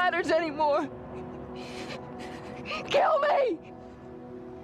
matters anymore. Kill me!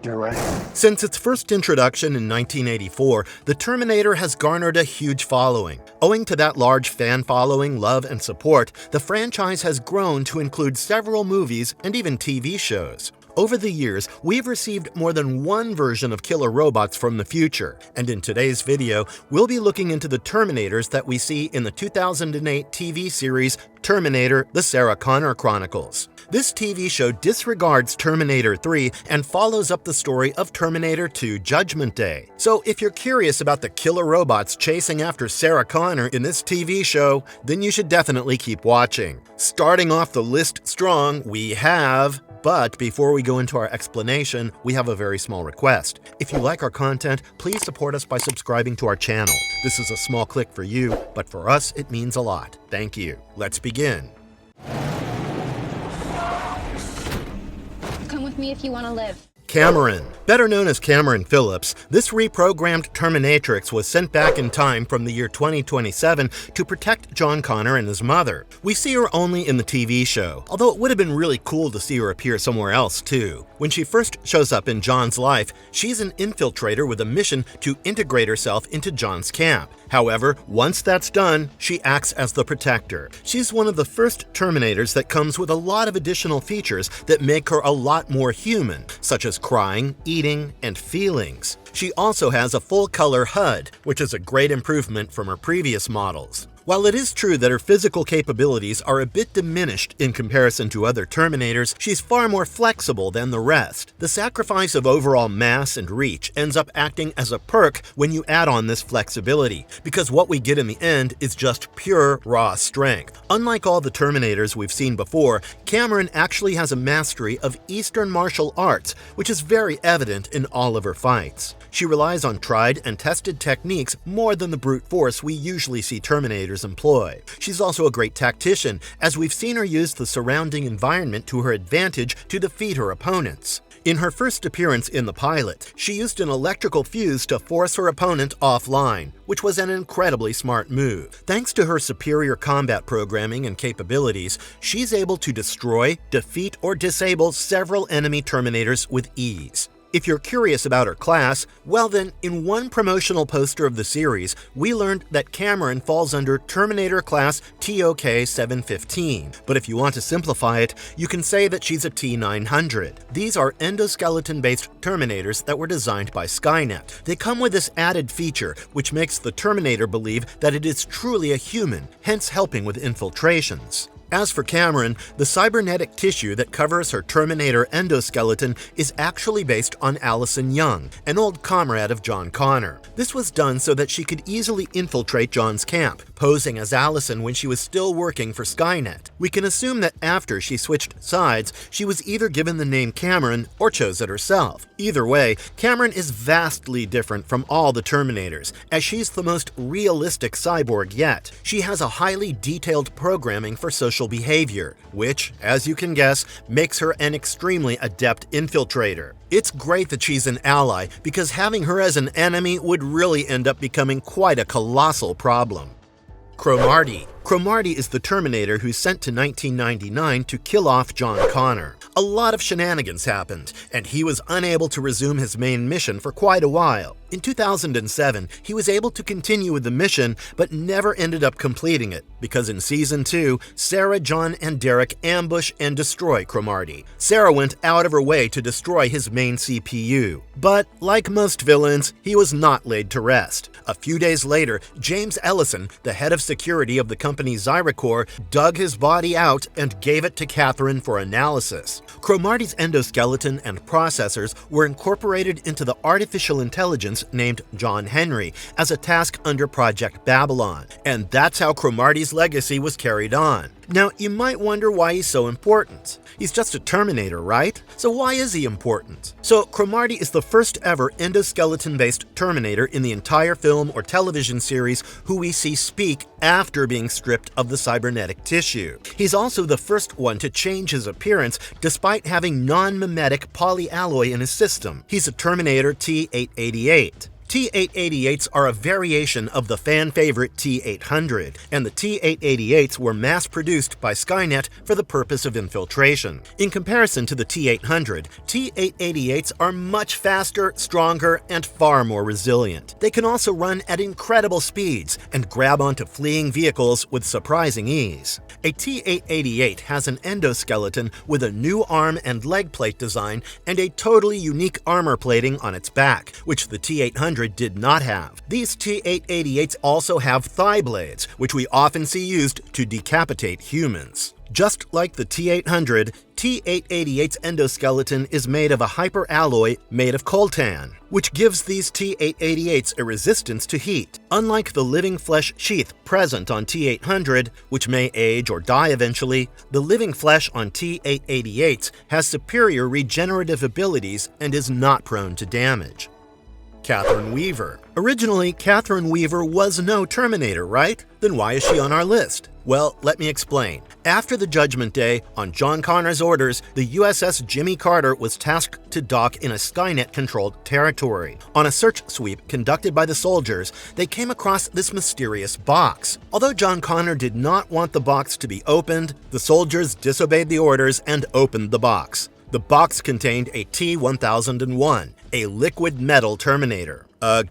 You're right. Since its first introduction in 1984, the Terminator has garnered a huge following. Owing to that large fan following, love, and support, the franchise has grown to include several movies and even TV shows. Over the years, we've received more than one version of killer robots from the future, and in today's video, we'll be looking into the Terminators that we see in the 2008 TV series Terminator: The Sarah Connor Chronicles. This TV show disregards Terminator 3 and follows up the story of Terminator 2: Judgment Day. So if you're curious about the killer robots chasing after Sarah Connor in this TV show, then you should definitely keep watching. Starting off the list strong, we have... But before we go into our explanation, we have a very small request. If you like our content, please support us by subscribing to our channel. This is a small click for you, but for us, it means a lot. Thank you. Let's begin. Come with me if you want to live. Cameron. Better known as Cameron Phillips, this reprogrammed Terminatrix was sent back in time from the year 2027 to protect John Connor and his mother. We see her only in the TV show, although it would have been really cool to see her appear somewhere else too. When she first shows up in John's life, she's an infiltrator with a mission to integrate herself into John's camp. However, once that's done, she acts as the protector. She's one of the first Terminators that comes with a lot of additional features that make her a lot more human, such as crying, eating, and feelings. She also has a full-color HUD, which is a great improvement from her previous models. While it is true that her physical capabilities are a bit diminished in comparison to other Terminators, she's far more flexible than the rest. The sacrifice of overall mass and reach ends up acting as a perk when you add on this flexibility, because what we get in the end is just pure, raw strength. Unlike all the Terminators we've seen before, Cameron actually has a mastery of Eastern martial arts, which is very evident in all of her fights. She relies on tried and tested techniques more than the brute force we usually see Terminators employ. She's also a great tactician, as we've seen her use the surrounding environment to her advantage to defeat her opponents. In her first appearance in the pilot, she used an electrical fuse to force her opponent offline, which was an incredibly smart move. Thanks to her superior combat programming and capabilities, she's able to destroy, defeat, or disable several enemy Terminators with ease. If you're curious about her class, well then, in one promotional poster of the series, we learned that Cameron falls under Terminator class TOK 715. But if you want to simplify it, you can say that she's a T900. These are endoskeleton-based Terminators that were designed by Skynet. They come with this added feature, which makes the Terminator believe that it is truly a human, hence helping with infiltrations. As for Cameron, the cybernetic tissue that covers her Terminator endoskeleton is actually based on Allison Young, an old comrade of John Connor. This was done so that she could easily infiltrate John's camp, posing as Allison when she was still working for Skynet. We can assume that after she switched sides, she was either given the name Cameron or chose it herself. Either way, Cameron is vastly different from all the Terminators, as she's the most realistic cyborg yet. She has a highly detailed programming for social behavior, which, as you can guess, makes her an extremely adept infiltrator. It's great that she's an ally, because having her as an enemy would really end up becoming quite a colossal problem. Cromartie. Cromartie is the Terminator who's sent to 1999 to kill off John Connor. A lot of shenanigans happened, and he was unable to resume his main mission for quite a while. In 2007, he was able to continue with the mission, but never ended up completing it, because in Season 2, Sarah, John, and Derek ambush and destroy Cromartie. Sarah went out of her way to destroy his main CPU. But, like most villains, he was not laid to rest. A few days later, James Ellison, the head of security of the company Zyracore, dug his body out and gave it to Catherine for analysis. Cromartie's endoskeleton and processors were incorporated into the artificial intelligence named John Henry as a task under Project Babylon, and that's how Cromartie's legacy was carried on. Now, you might wonder why he's so important. He's just a Terminator, right? So why is he important? So, Cromartie is the first ever endoskeleton-based Terminator in the entire film or television series who we see speak after being stripped of the cybernetic tissue. He's also the first one to change his appearance despite having non-mimetic polyalloy in his system. He's a Terminator T-888. T-888s are a variation of the fan-favorite T-800, and the T-888s were mass-produced by Skynet for the purpose of infiltration. In comparison to the T-800, T-888s are much faster, stronger, and far more resilient. They can also run at incredible speeds and grab onto fleeing vehicles with surprising ease. A T-888 has an endoskeleton with a new arm and leg plate design and a totally unique armor plating on its back, which the T-800 did not have. These T-888s also have thigh blades, which we often see used to decapitate humans. Just like the T-800, T-888's endoskeleton is made of a hyperalloy made of coltan, which gives these T-888s a resistance to heat. Unlike the living flesh sheath present on T-800, which may age or die eventually, the living flesh on T-888s has superior regenerative abilities and is not prone to damage. Catherine Weaver. Originally, Catherine Weaver was no Terminator, right? Then why is she on our list? Well, let me explain. After the Judgment Day, on John Connor's orders, the USS Jimmy Carter was tasked to dock in a Skynet-controlled territory. On a search sweep conducted by the soldiers, they came across this mysterious box. Although John Connor did not want the box to be opened, the soldiers disobeyed the orders and opened the box. The box contained a T-1001, a liquid metal Terminator.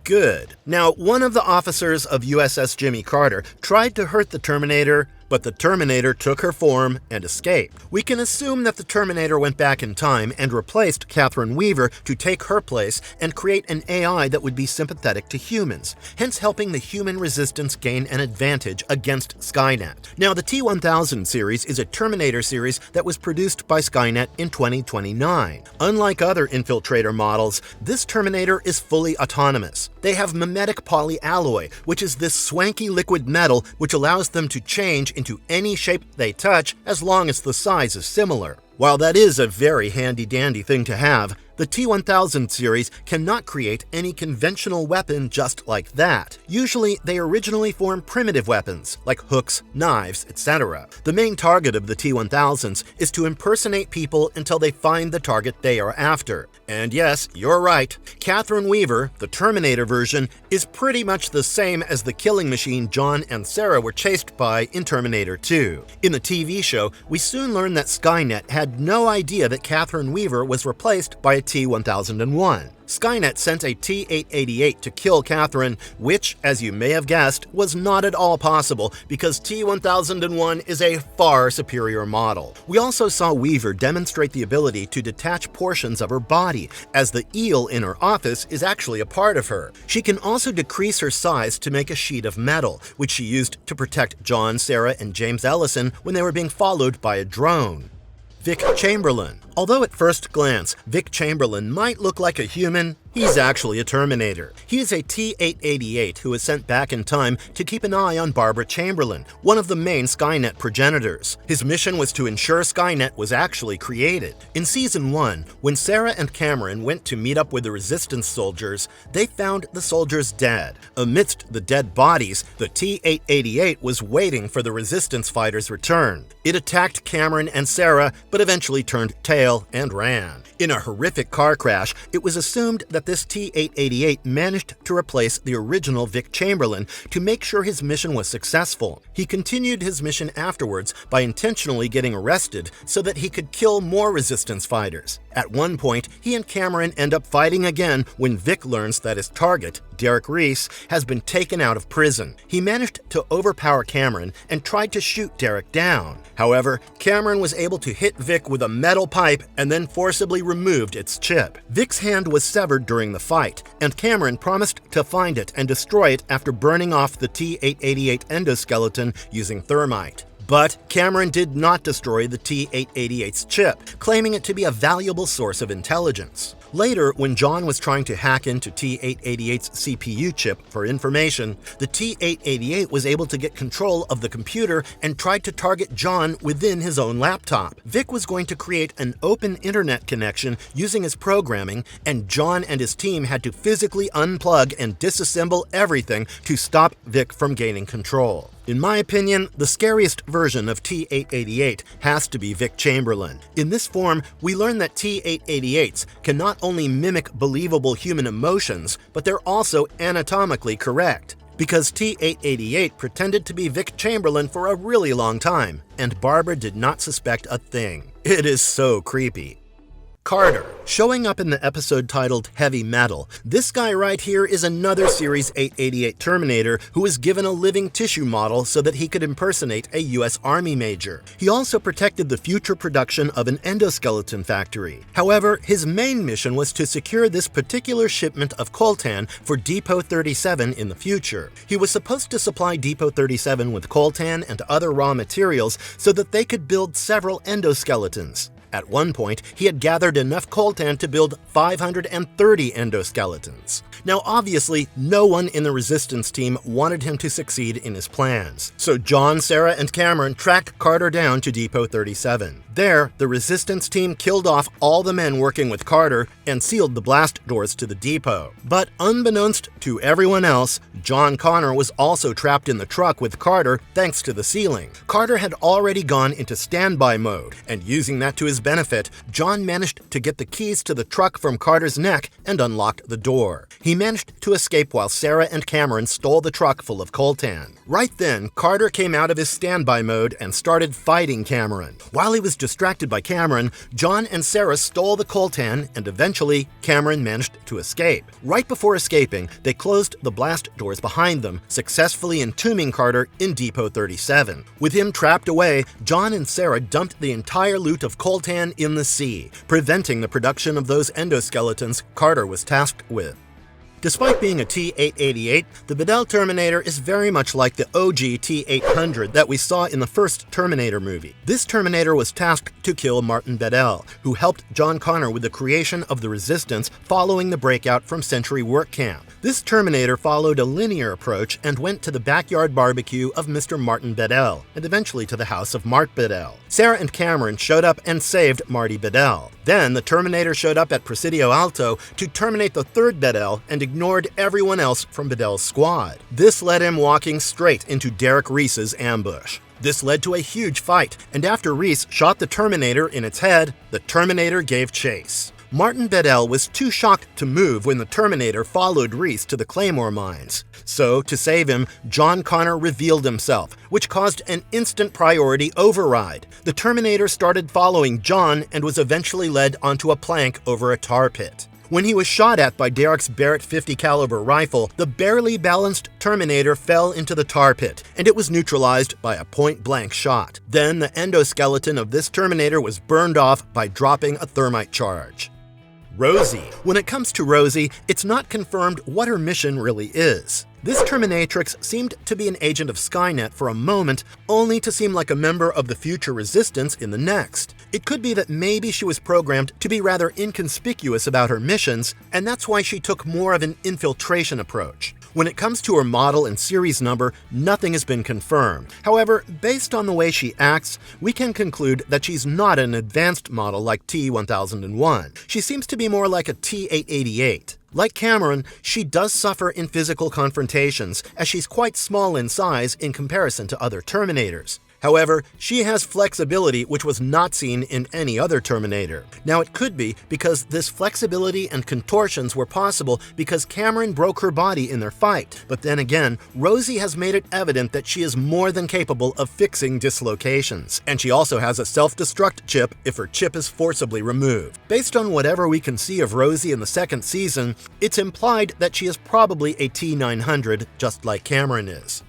Good. Now, one of the officers of USS Jimmy Carter tried to hurt the Terminator, but the Terminator took her form and escaped. We can assume that the Terminator went back in time and replaced Catherine Weaver to take her place and create an AI that would be sympathetic to humans, hence helping the human resistance gain an advantage against Skynet. Now, the T-1000 series is a Terminator series that was produced by Skynet in 2029. Unlike other infiltrator models, this Terminator is fully autonomous. They have mimetic polyalloy, which is this swanky liquid metal which allows them to change into any shape they touch as long as the size is similar. While that is a very handy-dandy thing to have, the T-1000 series cannot create any conventional weapon just like that. Usually, they originally form primitive weapons, like hooks, knives, etc. The main target of the T-1000s is to impersonate people until they find the target they are after. And yes, you're right, Catherine Weaver, the Terminator version, is pretty much the same as the killing machine John and Sarah were chased by in Terminator 2. In the TV show, we soon learn that Skynet had no idea that Catherine Weaver was replaced by a T-1001. Skynet sent a T-888 to kill Catherine, which, as you may have guessed, was not at all possible because T-1001 is a far superior model. We also saw Weaver demonstrate the ability to detach portions of her body, as the eel in her office is actually a part of her. She can also decrease her size to make a sheet of metal, which she used to protect John, Sarah, and James Ellison when they were being followed by a drone. Vic Chamberlain. Although at first glance, Vic Chamberlain might look like a human, he's actually a Terminator. He is a T-888 who was sent back in time to keep an eye on Barbara Chamberlain, one of the main Skynet progenitors. His mission was to ensure Skynet was actually created. In Season 1, when Sarah and Cameron went to meet up with the Resistance soldiers, they found the soldiers dead. Amidst the dead bodies, the T-888 was waiting for the Resistance fighters' return. It attacked Cameron and Sarah, but eventually turned tail and ran. In a horrific car crash, it was assumed that this T-888 managed to replace the original Vic Chamberlain to make sure his mission was successful. He continued his mission afterwards by intentionally getting arrested so that he could kill more Resistance fighters. At one point, he and Cameron end up fighting again when Vic learns that his target, Derek Reese, has been taken out of prison. He managed to overpower Cameron and tried to shoot Derek down. However, Cameron was able to hit Vic with a metal pipe and then forcibly removed its chip. Vic's hand was severed during the fight, and Cameron promised to find it and destroy it after burning off the T-888 endoskeleton using thermite. But Cameron did not destroy the T-888's chip, claiming it to be a valuable source of intelligence. Later, when John was trying to hack into T-888's CPU chip for information, the T-888 was able to get control of the computer and tried to target John within his own laptop. Vic was going to create an open internet connection using his programming, and John and his team had to physically unplug and disassemble everything to stop Vic from gaining control. In my opinion, the scariest version of T-888 has to be Vic Chamberlain. In this form, we learn that T-888s can not only mimic believable human emotions, but they're also anatomically correct. Because T-888 pretended to be Vic Chamberlain for a really long time, and Barbara did not suspect a thing. It is so creepy. Carter. Showing up in the episode titled Heavy Metal, this guy right here is another Series 888 Terminator who was given a living tissue model so that he could impersonate a US Army major. He also protected the future production of an endoskeleton factory. However, his main mission was to secure this particular shipment of coltan for Depot 37 in the future. He was supposed to supply Depot 37 with coltan and other raw materials so that they could build several endoskeletons. At one point, he had gathered enough coltan to build 530 endoskeletons. Now, obviously, no one in the Resistance team wanted him to succeed in his plans. So John, Sarah, and Cameron tracked Carter down to Depot 37. There, the Resistance team killed off all the men working with Carter and sealed the blast doors to the depot. But unbeknownst to everyone else, John Connor was also trapped in the truck with Carter thanks to the sealing. Carter had already gone into standby mode, and using that to his benefit, John managed to get the keys to the truck from Carter's neck and unlocked the door. He managed to escape while Sarah and Cameron stole the truck full of coltan. Right then, Carter came out of his standby mode and started fighting Cameron. While he was distracted by Cameron, John and Sarah stole the coltan, and eventually, Cameron managed to escape. Right before escaping, they closed the blast doors behind them, successfully entombing Carter in Depot 37. With him trapped away, John and Sarah dumped the entire loot of coltan in the sea, preventing the production of those endoskeletons Carter was tasked with. Despite being a T-888, the Bedell Terminator is very much like the OG T-800 that we saw in the first Terminator movie. This Terminator was tasked to kill Martin Bedell, who helped John Connor with the creation of the Resistance following the breakout from Century Work Camp. This Terminator followed a linear approach and went to the backyard barbecue of Mr. Martin Bedell, and eventually to the house of Mart Bedell. Sarah and Cameron showed up and saved Marty Bedell. Then the Terminator showed up at Presidio Alto to terminate the third Bedell and ignored everyone else from Bedell's squad. This led him walking straight into Derek Reese's ambush. This led to a huge fight, and after Reese shot the Terminator in its head, the Terminator gave chase. Martin Bedell was too shocked to move when the Terminator followed Reese to the Claymore mines. So, to save him, John Connor revealed himself, which caused an instant priority override. The Terminator started following John and was eventually led onto a plank over a tar pit. When he was shot at by Derek's Barrett 50 caliber rifle, the barely balanced Terminator fell into the tar pit, and it was neutralized by a point-blank shot. Then the endoskeleton of this Terminator was burned off by dropping a thermite charge. Rosie. When it comes to Rosie, it's not confirmed what her mission really is. This Terminatrix seemed to be an agent of Skynet for a moment, only to seem like a member of the future Resistance in the next. It could be that maybe she was programmed to be rather inconspicuous about her missions, and that's why she took more of an infiltration approach. When it comes to her model and series number, nothing has been confirmed. However, based on the way she acts, we can conclude that she's not an advanced model like T-1001. She seems to be more like a T-888. Like Cameron, she does suffer in physical confrontations, as she's quite small in size in comparison to other Terminators. However, she has flexibility which was not seen in any other Terminator. Now, it could be because this flexibility and contortions were possible because Cameron broke her body in their fight. But then again, Rosie has made it evident that she is more than capable of fixing dislocations. And she also has a self-destruct chip if her chip is forcibly removed. Based on whatever we can see of Rosie in the second season, it's implied that she is probably a T-900, just like Cameron is.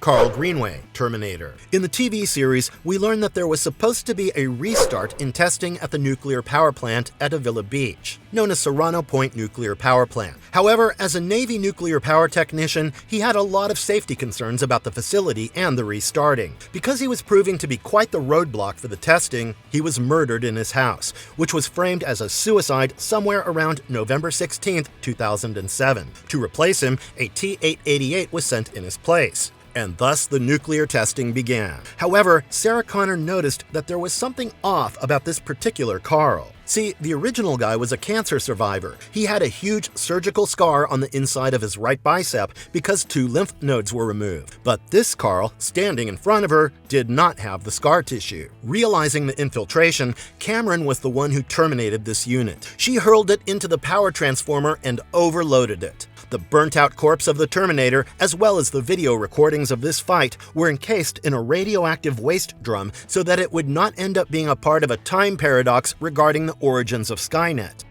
Carl Greenway, Terminator. In the TV series, we learn that there was supposed to be a restart in testing at the nuclear power plant at Avila Beach, known as Serrano Point Nuclear Power Plant. However, as a Navy nuclear power technician, he had a lot of safety concerns about the facility and the restarting. Because he was proving to be quite the roadblock for the testing, he was murdered in his house, which was framed as a suicide somewhere around November 16, 2007. To replace him, a T-888 was sent in his place. and thus the nuclear testing began. However, Sarah Connor noticed that there was something off about this particular Carl. See, the original guy was a cancer survivor. He had a huge surgical scar on the inside of his right bicep because 2 lymph nodes were removed. But this Carl, standing in front of her, did not have the scar tissue. Realizing the infiltration, Cameron was the one who terminated this unit. She hurled it into the power transformer and overloaded it. The burnt-out corpse of the Terminator, as well as the video recordings of this fight, were encased in a radioactive waste drum so that it would not end up being a part of a time paradox regarding the origins of Skynet.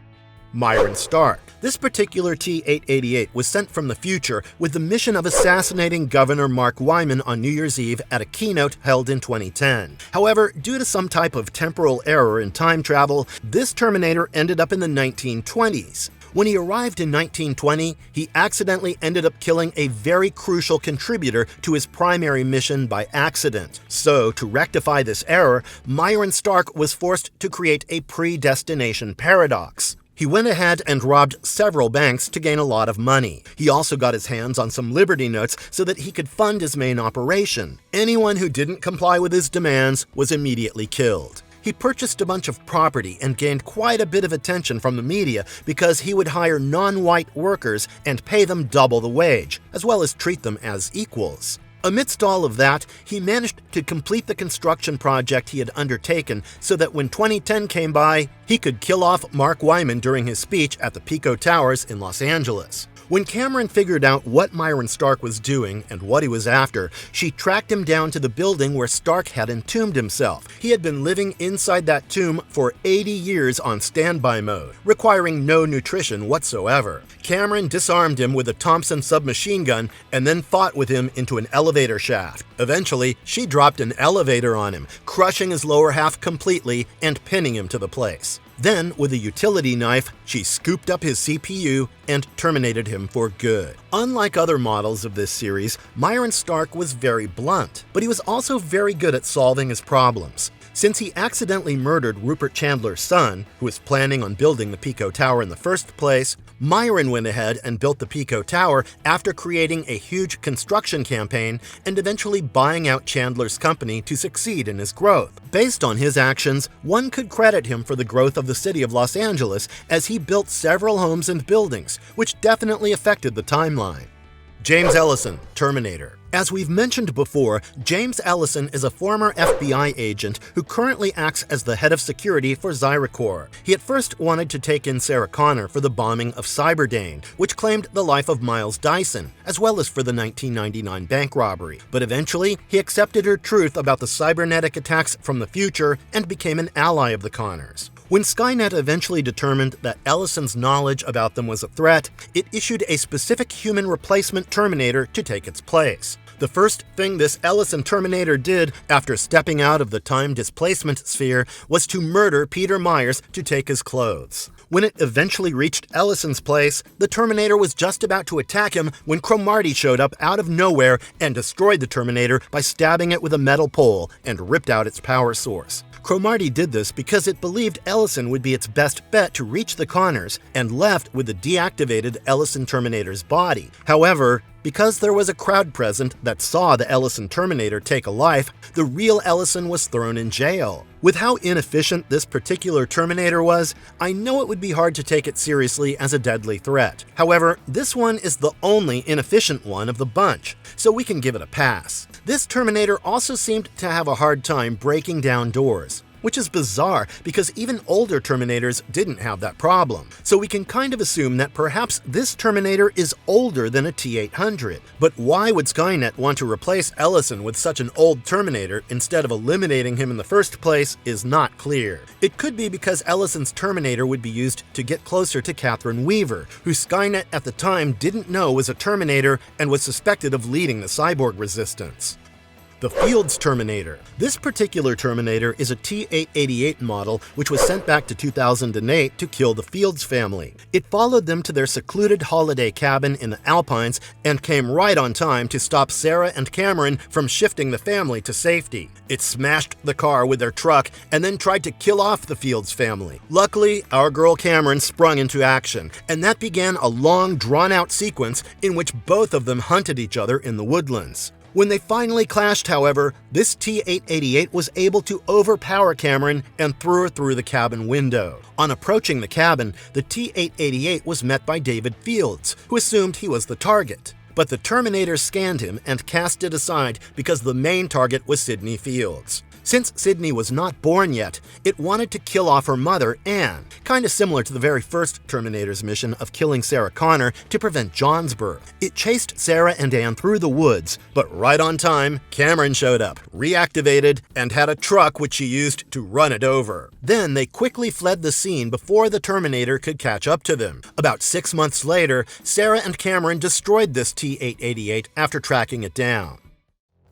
Myron Stark. This particular T-888 was sent from the future with the mission of assassinating Governor Mark Wyman on New Year's Eve at a keynote held in 2010. However, due to some type of temporal error in time travel, this Terminator ended up in the 1920s. When he arrived in 1920, he accidentally ended up killing a very crucial contributor to his primary mission by accident. So, to rectify this error, Myron Stark was forced to create a predestination paradox. He went ahead and robbed several banks to gain a lot of money. He also got his hands on some Liberty notes so that he could fund his main operation. Anyone who didn't comply with his demands was immediately killed. He purchased a bunch of property and gained quite a bit of attention from the media because he would hire non-white workers and pay them double the wage, as well as treat them as equals. Amidst all of that, he managed to complete the construction project he had undertaken so that when 2010 came by, he could kill off Mark Wyman during his speech at the Pico Towers in Los Angeles. When Cameron figured out what Myron Stark was doing and what he was after, she tracked him down to the building where Stark had entombed himself. He had been living inside that tomb for 80 years on standby mode, requiring no nutrition whatsoever. Cameron disarmed him with a Thompson submachine gun and then fought with him into an elevator shaft. Eventually, she dropped an elevator on him, crushing his lower half completely and pinning him to the place. Then, with a utility knife, she scooped up his CPU and terminated him for good. Unlike other models of this series, Myron Stark was very blunt, but he was also very good at solving his problems. Since he accidentally murdered Rupert Chandler's son, who was planning on building the Pico Tower in the first place, Myron went ahead and built the Pico Tower after creating a huge construction campaign and eventually buying out Chandler's company to succeed in his growth. Based on his actions, one could credit him for the growth of the city of Los Angeles as he built several homes and buildings, which definitely affected the timeline. James Ellison, Terminator. As we've mentioned before, James Ellison is a former FBI agent who currently acts as the head of security for Xyricore. He at first wanted to take in Sarah Connor for the bombing of Cyberdane, which claimed the life of Miles Dyson, as well as for the 1999 bank robbery. But eventually, he accepted her truth about the cybernetic attacks from the future and became an ally of the Connors. When Skynet eventually determined that Ellison's knowledge about them was a threat, it issued a specific human replacement Terminator to take its place. The first thing this Ellison Terminator did after stepping out of the time displacement sphere was to murder Peter Myers to take his clothes. When it eventually reached Ellison's place, the Terminator was just about to attack him when Cromartie showed up out of nowhere and destroyed the Terminator by stabbing it with a metal pole and ripped out its power source. Cromartie did this because it believed Ellison would be its best bet to reach the Connors and left with the deactivated Ellison Terminator's body. However, because there was a crowd present that saw the Ellison Terminator take a life, the real Ellison was thrown in jail. With how inefficient this particular Terminator was, I know it would be hard to take it seriously as a deadly threat. However, this one is the only inefficient one of the bunch, so we can give it a pass. This Terminator also seemed to have a hard time breaking down doors, which is bizarre because even older Terminators didn't have that problem. So we can kind of assume that perhaps this Terminator is older than a T-800. But why would Skynet want to replace Ellison with such an old Terminator instead of eliminating him in the first place is not clear. It could be because Ellison's Terminator would be used to get closer to Catherine Weaver, who Skynet at the time didn't know was a Terminator and was suspected of leading the cyborg resistance. The Fields Terminator. This particular Terminator is a T-888 model which was sent back to 2008 to kill the Fields family. It followed them to their secluded holiday cabin in the Alpines and came right on time to stop Sarah and Cameron from shifting the family to safety. It smashed the car with their truck and then tried to kill off the Fields family. Luckily, our girl Cameron sprung into action, and that began a long, drawn-out sequence in which both of them hunted each other in the woodlands. When they finally clashed, however, this T-888 was able to overpower Cameron and threw her through the cabin window. On approaching the cabin, the T-888 was met by David Fields, who assumed he was the target. But the Terminator scanned him and cast it aside because the main target was Sydney Fields. Since Sydney was not born yet, it wanted to kill off her mother, Anne, kinda similar to the very first Terminator's mission of killing Sarah Connor to prevent John's birth. It chased Sarah and Anne through the woods, but right on time, Cameron showed up, reactivated, and had a truck which she used to run it over. Then they quickly fled the scene before the Terminator could catch up to them. About 6 months later, Sarah and Cameron destroyed this T-888 after tracking it down.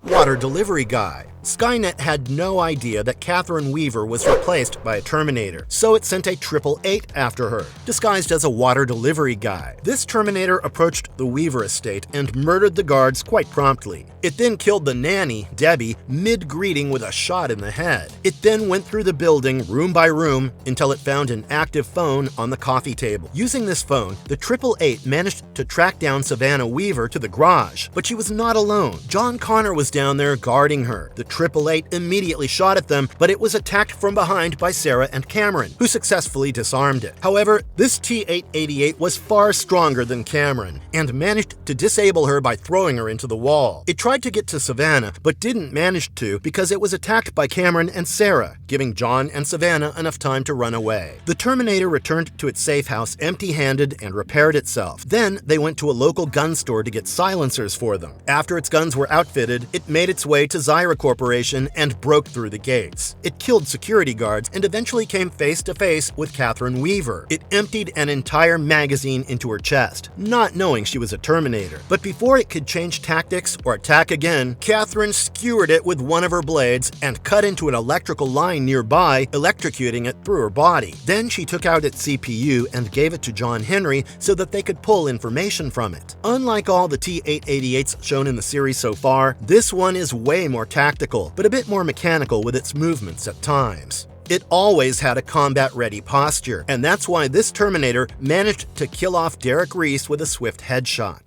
Water delivery guy. Skynet had no idea that Catherine Weaver was replaced by a Terminator, so it sent a 888 after her, disguised as a water delivery guy. This Terminator approached the Weaver estate and murdered the guards quite promptly. It then killed the nanny, Debbie, mid-greeting with a shot in the head. It then went through the building room by room until it found an active phone on the coffee table. Using this phone, the 888 managed to track down Savannah Weaver to the garage, but she was not alone. John Connor was down there guarding her. The 888 immediately shot at them, but it was attacked from behind by Sarah and Cameron, who successfully disarmed it. However, this T-888 was far stronger than Cameron, and managed to disable her by throwing her into the wall. It tried to get to Savannah, but didn't manage to because it was attacked by Cameron and Sarah, giving John and Savannah enough time to run away. The Terminator returned to its safe house empty-handed and repaired itself. Then they went to a local gun store to get silencers for them. After its guns were outfitted, it made its way to Zyra Corporation and broke through the gates. It killed security guards and eventually came face to face with Catherine Weaver. It emptied an entire magazine into her chest, not knowing she was a Terminator. But before it could change tactics or attack again, Catherine skewered it with one of her blades and cut into an electrical line nearby, electrocuting it through her body. Then she took out its CPU and gave it to John Henry so that they could pull information from it. Unlike all the T-888s shown in the series so far, this one is way more tactical, but a bit more mechanical with its movements at times. It always had a combat-ready posture, and that's why this Terminator managed to kill off Derek Reese with a swift headshot.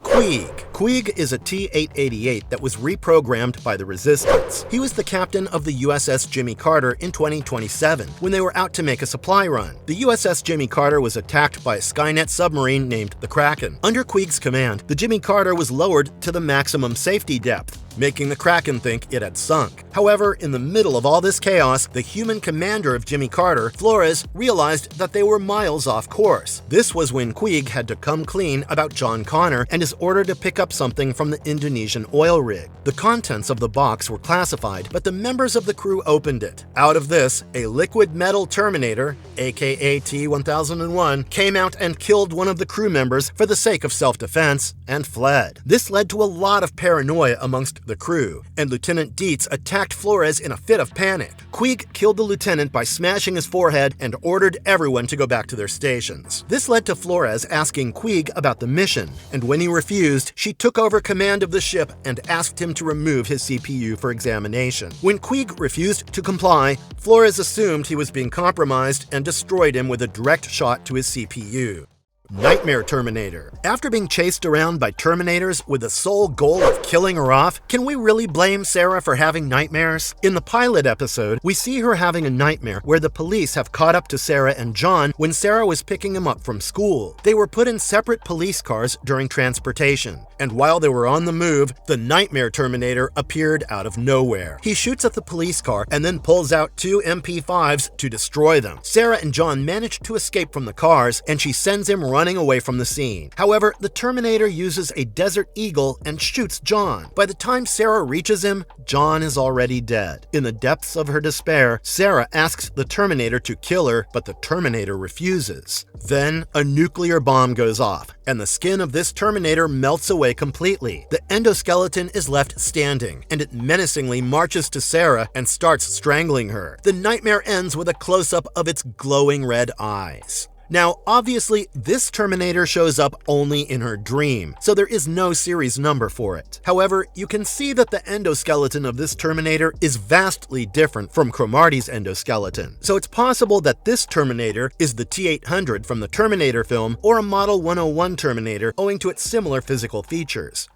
Queeg. Queeg is a T-888 that was reprogrammed by the Resistance. He was the captain of the USS Jimmy Carter in 2027 when they were out to make a supply run. The USS Jimmy Carter was attacked by a Skynet submarine named the Kraken. Under Queeg's command, the Jimmy Carter was lowered to the maximum safety depth, making the Kraken think it had sunk. However, in the middle of all this chaos, the human commander of Jimmy Carter, Flores, realized that they were miles off course. This was when Queeg had to come clean about John Connor and his order to pick up something from the Indonesian oil rig. The contents of the box were classified, but the members of the crew opened it. Out of this, a liquid metal Terminator, aka T-1001, came out and killed one of the crew members for the sake of self-defense and fled. This led to a lot of paranoia amongst the crew, and Lieutenant Dietz attacked Flores in a fit of panic. Queeg killed the lieutenant by smashing his forehead and ordered everyone to go back to their stations. This led to Flores asking Queeg about the mission, and when he refused, she took over command of the ship and asked him to remove his CPU for examination. When Queeg refused to comply, Flores assumed he was being compromised and destroyed him with a direct shot to his CPU. Nightmare Terminator. After being chased around by Terminators with the sole goal of killing her off, can we really blame Sarah for having nightmares? In the pilot episode, we see her having a nightmare where the police have caught up to Sarah and John when Sarah was picking him up from school. They were put in separate police cars during transportation, and while they were on the move, the Nightmare Terminator appeared out of nowhere. He shoots at the police car and then pulls out 2 MP5s to destroy them. Sarah and John manage to escape from the cars, and she sends him running away from the scene. However, the Terminator uses a Desert Eagle and shoots John. By the time Sarah reaches him, John is already dead. In the depths of her despair, Sarah asks the Terminator to kill her, but the Terminator refuses. Then, a nuclear bomb goes off, and the skin of this Terminator melts away completely. The endoskeleton is left standing, and it menacingly marches to Sarah and starts strangling her. The nightmare ends with a close-up of its glowing red eyes. Now, obviously, this Terminator shows up only in her dream, so there is no series number for it. However, you can see that the endoskeleton of this Terminator is vastly different from Cromartie's endoskeleton, so it's possible that this Terminator is the T-800 from the Terminator film or a Model 101 Terminator owing to its similar physical features.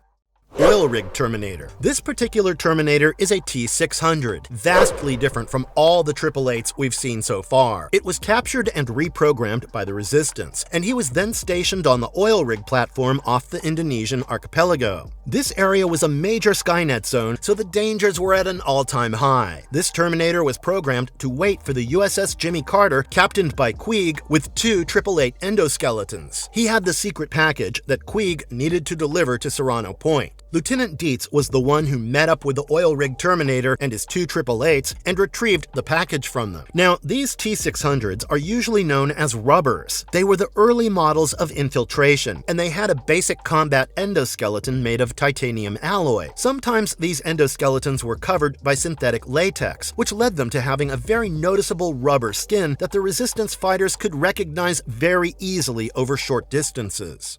Oil rig Terminator. This particular Terminator is a T-600, vastly different from all the 888s we've seen so far. It was captured and reprogrammed by the Resistance, and he was then stationed on the oil rig platform off the Indonesian archipelago. This area was a major Skynet zone, so the dangers were at an all-time high. This Terminator was programmed to wait for the USS Jimmy Carter, captained by Queeg, with 2 888 endoskeletons. He had the secret package that Queeg needed to deliver to Serrano Point. Lieutenant Dietz was the one who met up with the oil rig Terminator and his 2 888s and retrieved the package from them. Now, these T-600s are usually known as rubbers. They were the early models of infiltration, and they had a basic combat endoskeleton made of titanium alloy. Sometimes these endoskeletons were covered by synthetic latex, which led them to having a very noticeable rubber skin that the Resistance fighters could recognize very easily over short distances.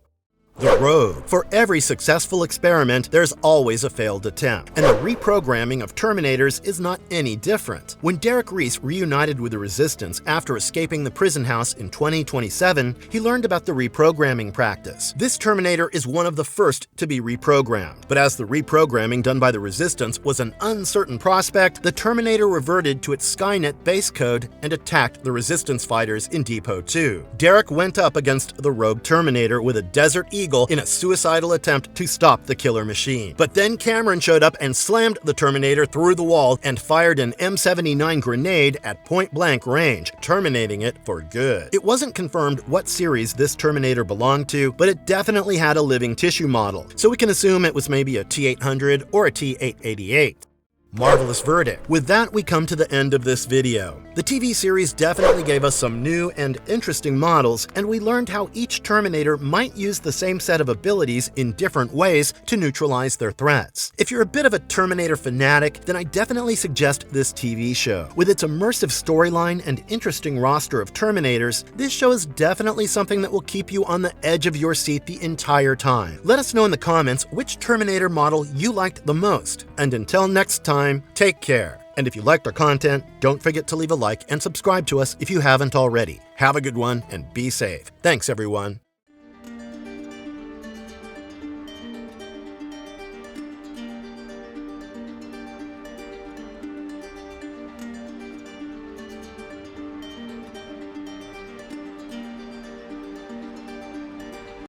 The Rogue. For every successful experiment, there's always a failed attempt, and the reprogramming of Terminators is not any different. When Derek Reese reunited with the Resistance after escaping the prison house in 2027, he learned about the reprogramming practice. This Terminator is one of the first to be reprogrammed, but as the reprogramming done by the Resistance was an uncertain prospect, the Terminator reverted to its Skynet base code and attacked the Resistance fighters in Depot 2. Derek went up against the Rogue Terminator with a Desert Eagle in a suicidal attempt to stop the killer machine. But then Cameron showed up and slammed the Terminator through the wall and fired an M79 grenade at point-blank range, terminating it for good. It wasn't confirmed what series this Terminator belonged to, but it definitely had a living tissue model, so we can assume it was maybe a T-800 or a T-888. Marvelous verdict. With that, we come to the end of this video. The TV series definitely gave us some new and interesting models, and we learned how each Terminator might use the same set of abilities in different ways to neutralize their threats. If you're a bit of a Terminator fanatic, then I definitely suggest this TV show. With its immersive storyline and interesting roster of Terminators, this show is definitely something that will keep you on the edge of your seat the entire time. Let us know in the comments which Terminator model you liked the most. And until next time, take care. And if you liked our content, don't forget to leave a like and subscribe to us if you haven't already. Have a good one and be safe. Thanks, everyone.